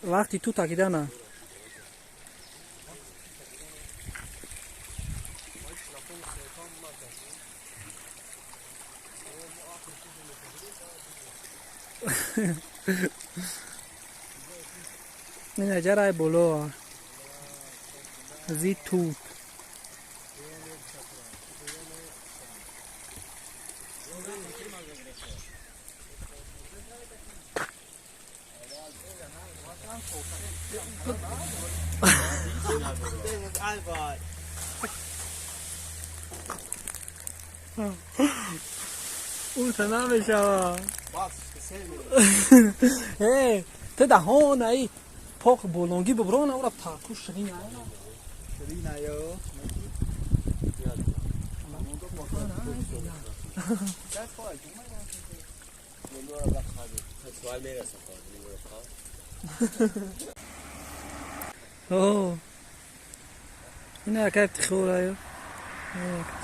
وقتی تو تاکیدن این جرای بلو زی توت او تنها میشه ای تو دهان ای پاک بولونگی ببرون او را پاکو شرین آیا اوه این که تخور آیا یا